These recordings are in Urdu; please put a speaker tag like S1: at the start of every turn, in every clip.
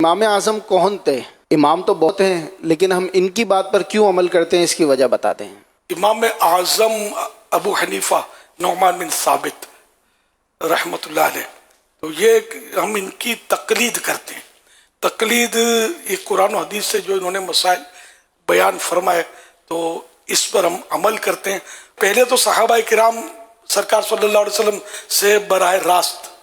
S1: امام اعظم کون تھے؟ امام تو بہت ہیں لیکن ہم ان کی بات پر کیوں عمل کرتے ہیں، اس کی وجہ بتاتے ہیں۔
S2: امام اعظم ابو حنیفہ نعمان بن ثابت رحمۃ اللہ علیہ، تو یہ ہم ان کی تقلید کرتے ہیں۔ تقلید یہ قرآن و حدیث سے جو انہوں نے مسائل بیان فرمائے تو اس پر ہم عمل کرتے ہیں۔ پہلے تو صحابہ کرام سرکار صلی اللہ علیہ وسلم سے براہ راست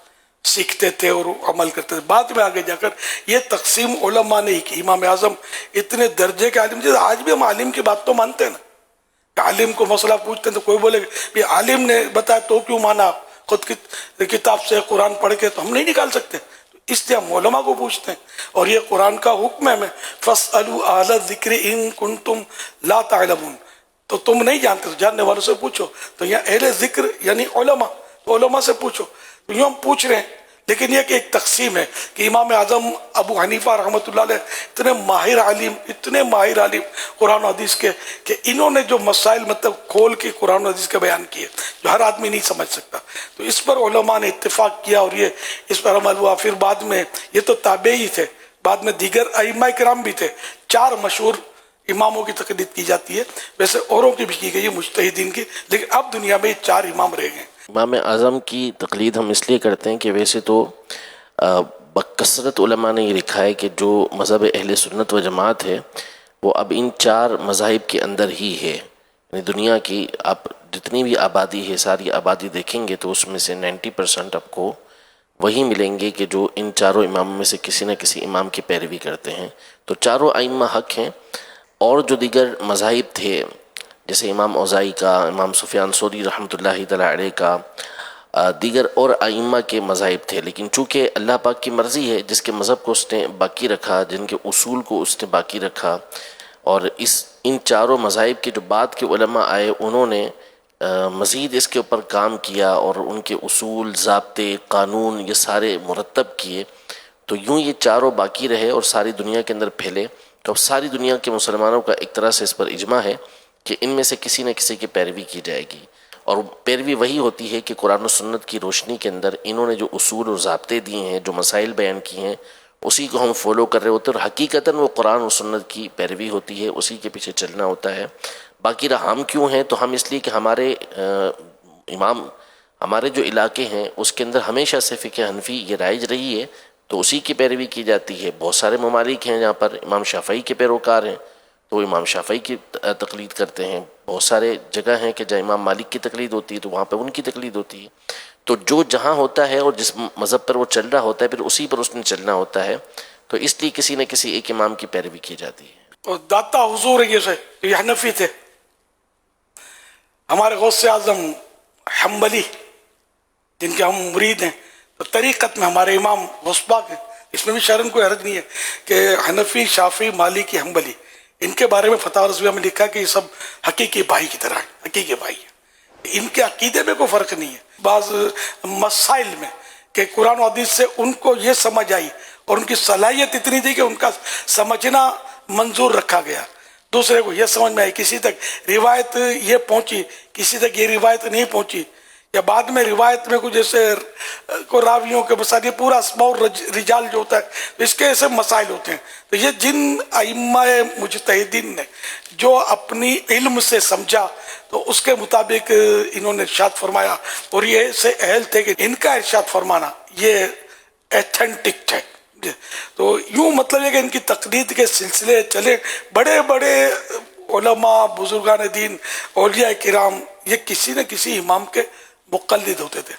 S2: سیکھتے تھے اور عمل کرتے تھے، بعد میں آگے جا کر یہ تقسیم علماء نے ہی کی۔ امام اعظم اتنے درجے کے عالم، جیسے آج بھی ہم عالم کی بات تو مانتے ہیں نا، عالم کو مسئلہ پوچھتے ہیں تو کوئی بولے کہ عالم نے بتایا تو کیوں مانا، خود کی کتاب سے قرآن پڑھ کے تو ہم نہیں نکال سکتے، اس لیے ہم علماء کو پوچھتے ہیں۔ اور یہ قرآن کا حکم ہے ہمیں، فَاسْأَلُوا أَهْلَ الذِّكْرِ إِن كُنتُمْ لَا تَعْلَمُونَ، تو تم نہیں جانتے تو جاننے والوں سے پوچھو۔ تو یہاں اہل ذکر یعنی علماء، تو علماء سے پوچھو۔ تو یوں ہم پوچھ رہے ہیں، لیکن یہ کہ ایک تقسیم ہے کہ امام اعظم ابو حنیفہ رحمۃ اللہ علیہ اتنے ماہر عالم قرآن و حدیث کے کہ انہوں نے جو مسائل مطلب کھول کے قرآن و حدیث کے بیان کیے جو ہر آدمی نہیں سمجھ سکتا، تو اس پر علماء نے اتفاق کیا اور یہ اس پر عمل ہوا۔ پھر بعد میں یہ تو تابعی تھے، بعد میں دیگر ائمہ کرام بھی تھے، 4 مشہور اماموں کی تقلید کی جاتی ہے، ویسے اوروں کی بھی کی گئی ہے مجتہدین کی، لیکن اب دنیا میں 4 امام رہ گئے۔
S3: امام اعظم کی تقلید ہم اس لیے کرتے ہیں کہ ویسے تو بکثرت علماء نے یہ لکھا ہے کہ جو مذہب اہل سنت و جماعت ہے وہ اب ان 4 مذاہب کے اندر ہی ہے، یعنی دنیا کی آپ جتنی بھی آبادی ہے ساری آبادی دیکھیں گے تو اس میں سے 90% آپ کو وہی ملیں گے کہ جو ان 4 اماموں میں سے کسی نہ کسی امام کی پیروی کرتے ہیں۔ تو 4 ائمہ حق ہیں، اور جو دیگر مذاہب تھے جیسے امام اوزاعی کا، امام سفیان ثوری رحمۃ اللہ تعالی علیہ کا، دیگر اور ائمہ کے مذاہب تھے، لیکن چونکہ اللہ پاک کی مرضی ہے جس کے مذہب کو اس نے باقی رکھا، جن کے اصول کو اس نے باقی رکھا، اور ان 4 مذاہب کے جو بعد کے علماء آئے انہوں نے مزید اس کے اوپر کام کیا اور ان کے اصول، ضابطے، قانون یہ سارے مرتب کیے، تو یوں یہ 4 باقی رہے اور ساری دنیا کے اندر پھیلے۔ تو اب ساری دنیا کے مسلمانوں کا ایک طرح سے اس پر اجماع ہے کہ ان میں سے کسی نہ کسی کی پیروی کی جائے گی، اور پیروی وہی ہوتی ہے کہ قرآن و سنت کی روشنی کے اندر انہوں نے جو اصول اور ضابطے دیے ہیں، جو مسائل بیان کیے ہیں، اسی کو ہم فالو کر رہے ہوتے ہیں، اور حقیقتاً وہ قرآن و سنت کی پیروی ہوتی ہے، اسی کے پیچھے چلنا ہوتا ہے۔ باقی رہا ہم کیوں ہیں، تو ہم اس لیے کہ ہمارے امام، ہمارے جو علاقے ہیں اس کے اندر ہمیشہ سے فقہ حنفی یہ رائج رہی ہے، تو اسی کی پیروی کی جاتی ہے۔ بہت سارے ممالک ہیں جہاں پر امام شافعی کے پیروکار ہیں تو وہ امام شافعی کی تقلید کرتے ہیں، بہت سارے جگہ ہیں کہ جہاں امام مالک کی تقلید ہوتی ہے تو وہاں پہ ان کی تقلید ہوتی ہے۔ تو جو جہاں ہوتا ہے اور جس مذہب پر وہ چل رہا ہوتا ہے پھر اسی پر اس نے چلنا ہوتا ہے، تو اس لیے کسی نہ کسی ایک امام کی پیروی کی جاتی ہے۔
S2: اور داتا حضور یہ حنفی تھے، ہمارے غوث اعظم حنبلی جن کے ہم مرید ہیں، تو طریقت میں ہمارے امام غوث پاک ہیں، اس میں بھی شرم کوئی حرج نہیں ہے کہ حنفی، شافعی، مالکی، حنبلی، ان کے بارے میں فتاوی رضویہ میں لکھا کہ یہ سب حقیقی بھائی کی طرح ہیں، حقیقی بھائی ہیں، ان کے عقیدے میں کوئی فرق نہیں ہے۔ بعض مسائل میں کہ قرآن و حدیث سے ان کو یہ سمجھ آئی اور ان کی صلاحیت اتنی تھی کہ ان کا سمجھنا منظور رکھا گیا، دوسرے کو یہ سمجھ میں آئی، کسی تک روایت یہ پہنچی، کسی تک یہ روایت نہیں پہنچی، یا بعد میں روایت میں کچھ جیسے کو راویوں کے مسائل، یہ پورا اسماء الرجال جو ہوتا ہے اس کے ایسے مسائل ہوتے ہیں۔ تو یہ جن ائمہ مجتہدین نے جو اپنی علم سے سمجھا تو اس کے مطابق انہوں نے ارشاد فرمایا، اور یہ ایسے اہل تھے کہ ان کا ارشاد فرمانا یہ ایتھینٹک ہے۔ تو یوں مطلب ہے کہ ان کی تقلید کے سلسلے چلے، بڑے بڑے علماء، بزرگان دین، اولیاء کرام یہ کسی نہ کسی امام کے مقلد ہوتے تھے۔